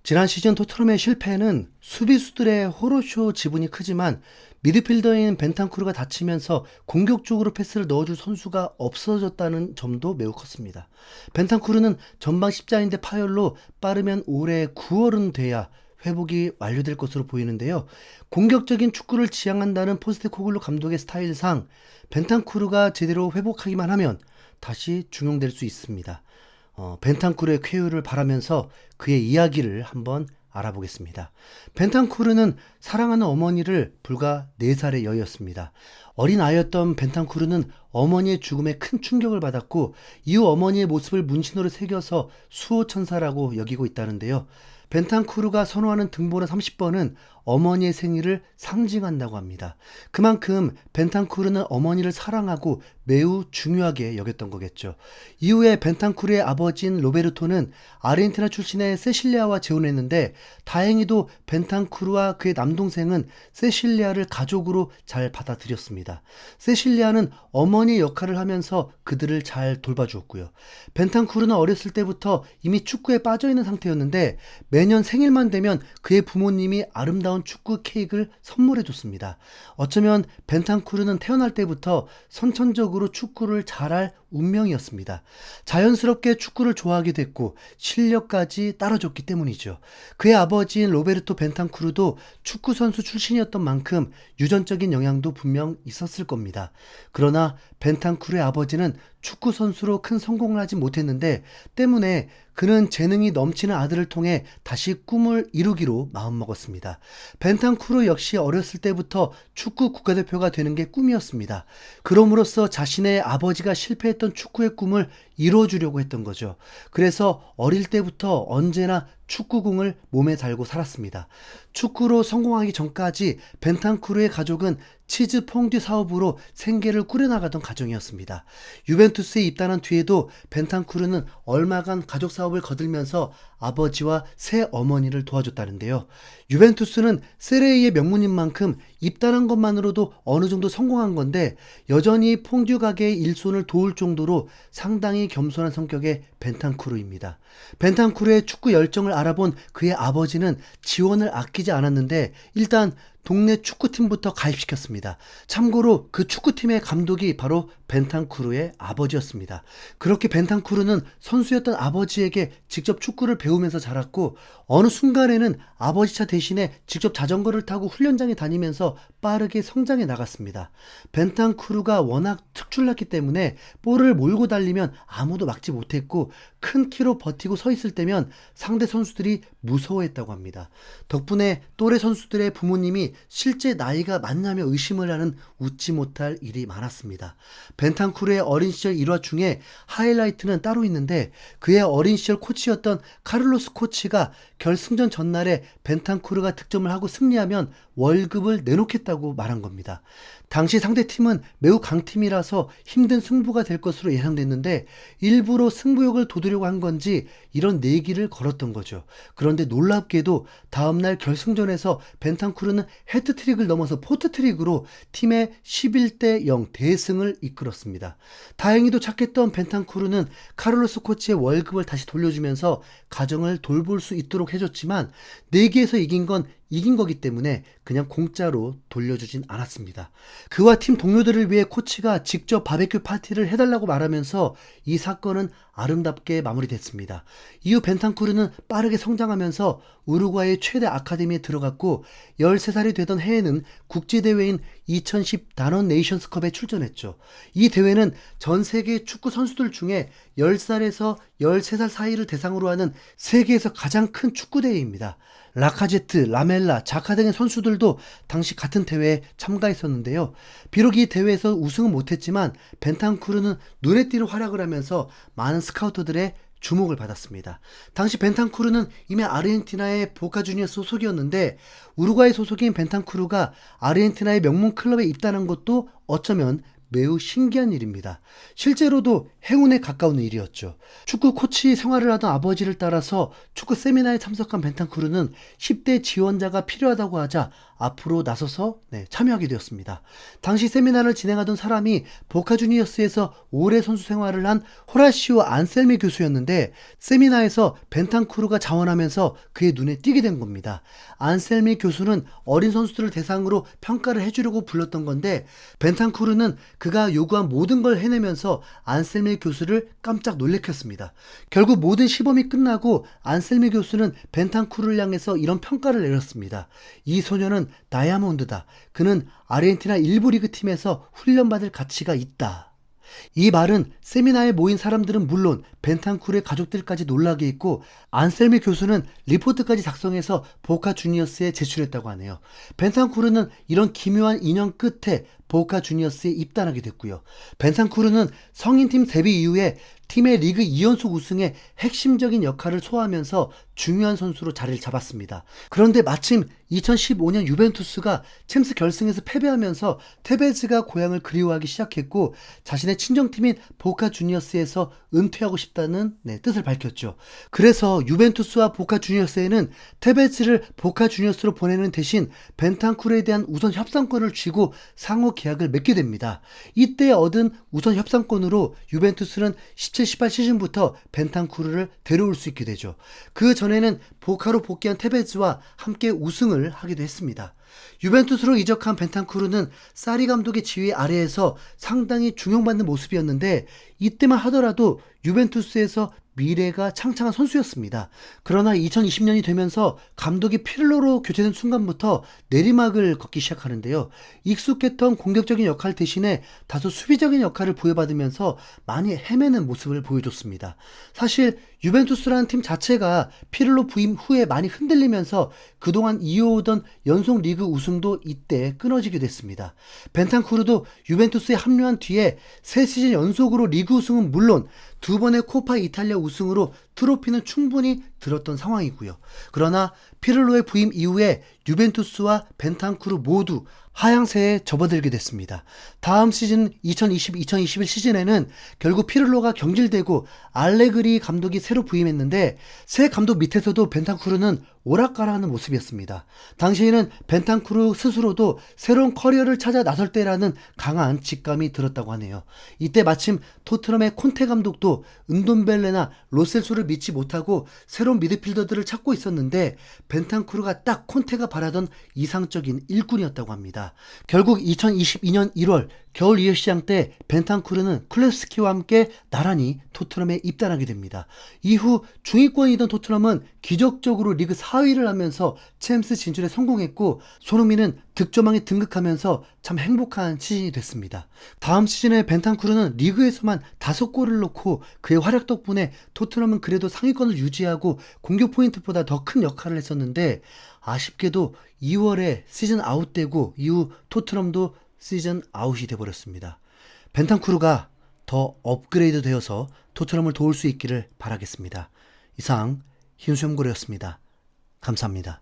지난 시즌 토트넘의 실패는 수비수들의 호로쇼 지분이 크지만 미드필더인 벤탄쿠르가 다치면서 공격적으로 패스를 넣어줄 선수가 없어졌다는 점도 매우 컸습니다. 벤탄쿠르는 전방 십자인대 파열로 빠르면 올해 9월은 돼야 회복이 완료될 것으로 보이는데요. 공격적인 축구를 지향한다는 포스테코글루 감독의 스타일상 벤탄쿠르가 제대로 회복하기만 하면 다시 중용될 수 있습니다. 벤탄쿠르의 쾌유를 바라면서 그의 이야기를 한번 알아보겠습니다. 벤탄쿠르는 사랑하는 어머니를 불과 4살의 여였습니다. 어린 아이였던 벤탄쿠르는 어머니의 죽음에 큰 충격을 받았고 이후 어머니의 모습을 문신으로 새겨서 수호천사라고 여기고 있다는데요. 벤탄쿠르가 선호하는 등번호 30번은 어머니의 생일을 상징한다고 합니다. 그만큼 벤탄쿠르는 어머니를 사랑하고 매우 중요하게 여겼던 거겠죠. 이후에 벤탄쿠르의 아버지인 로베르토는 아르헨티나 출신의 세실리아와 재혼했는데 다행히도 벤탄쿠르와 그의 남동생은 세실리아를 가족으로 잘 받아들였습니다. 세실리아는 어머니의 역할을 하면서 그들을 잘 돌봐주었고요. 벤탄쿠르는 어렸을 때부터 이미 축구에 빠져있는 상태였는데 매년 생일만 되면 그의 부모님이 아름다운 축구 케이크를 선물해줬습니다. 어쩌면 벤탄쿠르는 태어날 때부터 선천적으로 축구를 잘할 운명이었습니다. 자연스럽게 축구를 좋아하게 됐고 실력까지 따라줬기 때문이죠. 그의 아버지인 로베르토 벤탄쿠르도 축구 선수 출신이었던 만큼 유전적인 영향도 분명 있었을 겁니다. 그러나 벤탄쿠르의 아버지는 축구 선수로 큰 성공을 하지 못했는데 때문에 그는 재능이 넘치는 아들을 통해 다시 꿈을 이루기로 마음먹었습니다. 벤탄쿠르 역시 어렸을 때부터 축구 국가대표가 되는 게 꿈이었습니다. 그럼으로써 자신의 아버지가 실패했던 축구의 꿈을 이루어주려고 했던 거죠. 그래서 어릴 때부터 언제나 축구공을 몸에 달고 살았습니다. 축구로 성공하기 전까지 벤탄쿠르의 가족은 치즈 퐁듀 사업으로 생계를 꾸려나가던 가정이었습니다. 유벤투스에 입단한 뒤에도 벤탄쿠르는 얼마간 가족 사업을 거들면서 아버지와 새 어머니를 도와줬다는데요. 유벤투스는 세레이의 명문인 만큼 입단한 것만으로도 어느 정도 성공한 건데 여전히 퐁듀 가게의 일손을 도울 정도로 상당히 겸손한 성격의 벤탄쿠르입니다. 벤탄쿠르의 축구 열정을 알아본 그의 아버지는 지원을 아끼지 않았는데 일단 동네 축구팀부터 가입시켰습니다. 참고로 그 축구팀의 감독이 바로 벤탄쿠르의 아버지였습니다. 그렇게 벤탄쿠르는 선수였던 아버지에게 직접 축구를 배우면서 자랐고 어느 순간에는 아버지 차 대신에 직접 자전거를 타고 훈련장에 다니면서 빠르게 성장해 나갔습니다. 벤탄쿠르가 워낙 특출났기 때문에 볼을 몰고 달리면 아무도 막지 못했고 큰 키로 버티고 서 있을 때면 상대 선수들이 무서워했다고 합니다. 덕분에 또래 선수들의 부모님이 실제 나이가 맞냐며 의심을 하는 웃지 못할 일이 많았습니다. 벤탄쿠르의 어린 시절 일화 중에 하이라이트는 따로 있는데 그의 어린 시절 코치였던 카를로스 코치가 결승전 전날에 벤탄쿠르가 득점을 하고 승리하면 월급을 내놓겠다고 말한 겁니다. 당시 상대팀은 매우 강팀이라서 힘든 승부가 될 것으로 예상됐는데 일부러 승부욕을 돋우려고 한 건지 이런 내기를 걸었던 거죠. 그런데 놀랍게도 다음날 결승전에서 벤탄쿠르는 해트트릭을 넘어서 포트트릭으로 팀의 11대 0 대승을 이끌었습니다. 다행히도 착했던 벤탄쿠르는 카를로스 코치의 월급을 다시 돌려주면서 가정을 돌볼 수 있도록 해줬지만 내기에서 이긴 건 이긴 거기 때문에 그냥 공짜로 돌려주진 않았습니다. 그와 팀 동료들을 위해 코치가 직접 바베큐 파티를 해달라고 말하면서 이 사건은 아름답게 마무리됐습니다. 이후 벤탄쿠르는 빠르게 성장하면서 우루과이의 최대 아카데미에 들어갔고 13살이 되던 해에는 국제대회인 2010 다넌 네이션스컵에 출전했죠. 이 대회는 전 세계 축구 선수들 중에 10살에서 13살 사이를 대상으로 하는 세계에서 가장 큰 축구 대회입니다. 라카제트, 라멜라, 자카 등의 선수들도 당시 같은 대회에 참가했었는데요. 비록 이 대회에서 우승은 못했지만 벤탄쿠르는 눈에 띄는 활약을 하면서 많은 스카우터들의 주목을 받았습니다. 당시 벤탄쿠르는 이미 아르헨티나의 보카 주니어스 소속이었는데 우루과이 소속인 벤탄쿠르가 아르헨티나의 명문 클럽에 입단한 것도 어쩌면 매우 신기한 일입니다. 실제로도 행운에 가까운 일이었죠. 축구 코치 생활을 하던 아버지를 따라서 축구 세미나에 참석한 벤탄쿠르는 10대 지원자가 필요하다고 하자 앞으로 나서서 참여하게 되었습니다. 당시 세미나를 진행하던 사람이 보카 주니어스에서 오래 선수 생활을 한 호라시오 안셀미 교수였는데, 세미나에서 벤탄쿠르가 자원하면서 그의 눈에 띄게 된 겁니다. 안셀미 교수는 어린 선수들을 대상으로 평가를 해주려고 불렀던 건데, 벤탄쿠르는 그가 요구한 모든 걸 해내면서 안셀미 교수를 깜짝 놀래켰습니다. 결국 모든 시범이 끝나고 안셀미 교수는 벤탄쿠르를 향해서 이런 평가를 내렸습니다. 이 소녀는 다이아몬드다. 그는 아르헨티나 일부 리그 팀에서 훈련받을 가치가 있다. 이 말은 세미나에 모인 사람들은 물론 벤탄쿠르의 가족들까지 놀라게 했고, 안셀미 교수는 리포트까지 작성해서 보카 주니어스에 제출했다고 하네요. 벤탄쿠르는 이런 기묘한 인연 끝에 보카 주니어스에 입단하게 됐고요. 벤탄쿠르는 성인팀 데뷔 이후에 팀의 리그 2연속 우승에 핵심적인 역할을 소화하면서 중요한 선수로 자리를 잡았습니다. 그런데 마침 2015년 유벤투스가 챔스 결승에서 패배하면서 테베즈가 고향을 그리워하기 시작했고, 자신의 친정팀인 보카 주니어스에서 은퇴하고 싶다는 뜻을 밝혔죠. 그래서 유벤투스와 보카 주니어스에는 테베즈를 보카 주니어스로 보내는 대신 벤탄쿠르에 대한 우선 협상권을 쥐고 상호 계약을 맺게 됩니다. 이때 얻은 우선 협상권으로 유벤투스는 17-18 시즌부터 벤탄쿠르를 데려올 수 있게 되죠. 그 전에는 보카로 복귀한 테베즈와 함께 우승을 하기도 했습니다. 유벤투스로 이적한 벤탄쿠르는 사리 감독의 지휘 아래에서 상당히 중용받는 모습이었는데, 이때만 하더라도 유벤투스에서 미래가 창창한 선수였습니다. 그러나 2020년이 되면서 감독이 피를로로 교체된 순간부터 내리막을 걷기 시작하는데요. 익숙했던 공격적인 역할 대신에 다소 수비적인 역할을 부여받으면서 많이 헤매는 모습을 보여줬습니다. 사실 유벤투스라는 팀 자체가 피를로 부임 후에 많이 흔들리면서 그동안 이어오던 연속 리그 우승도 이때 끊어지게 됐습니다. 벤탄쿠르도 유벤투스에 합류한 뒤에 3시즌 연속으로 리그 우승은 물론 2번의 코파 이탈리아 우승으로 트로피는 충분히 들었던 상황이고요. 그러나 피를로의 부임 이후에 유벤투스와 벤탄쿠르 모두 하향세에 접어들게 됐습니다. 다음 시즌 2020-2021 시즌에는 결국 피를로가 경질되고 알레그리 감독이 새로 부임했는데, 새 감독 밑에서도 벤탄쿠르는 오락가락하는 모습이었습니다. 당시에는 벤탄쿠르 스스로도 새로운 커리어를 찾아 나설 때라는 강한 직감이 들었다고 하네요. 이때 마침 토트넘의 콘테 감독도 은돔벨레나 로셀소를 믿지 못하고 새로운 미드필더들을 찾고 있었는데, 벤탄쿠르가 딱 콘테가 바라던 이상적인 일꾼이었다고 합니다. 결국 2022년 1월 겨울 이적 시장 때 벤탄쿠르는 클레스키와 함께 나란히 토트넘에 입단하게 됩니다. 이후 중위권이던 토트넘은 기적적으로 리그 4위를 하면서 챔스 진출에 성공했고, 손흥민은 득점왕에 등극하면서 참 행복한 시즌이 됐습니다. 다음 시즌에 벤탄쿠르는 리그에서만 5골을 넣고 그의 활약 덕분에 토트넘은 그래도 상위권을 유지하고 공격 포인트보다 더 큰 역할을 했었는데, 아쉽게도 2월에 시즌 아웃되고 이후 토트넘도 시즌 아웃이 돼버렸습니다. 벤탄쿠르가 더 업그레이드 되어서 토트넘을 도울 수 있기를 바라겠습니다. 이상 희윤수염고래였습니다. 감사합니다.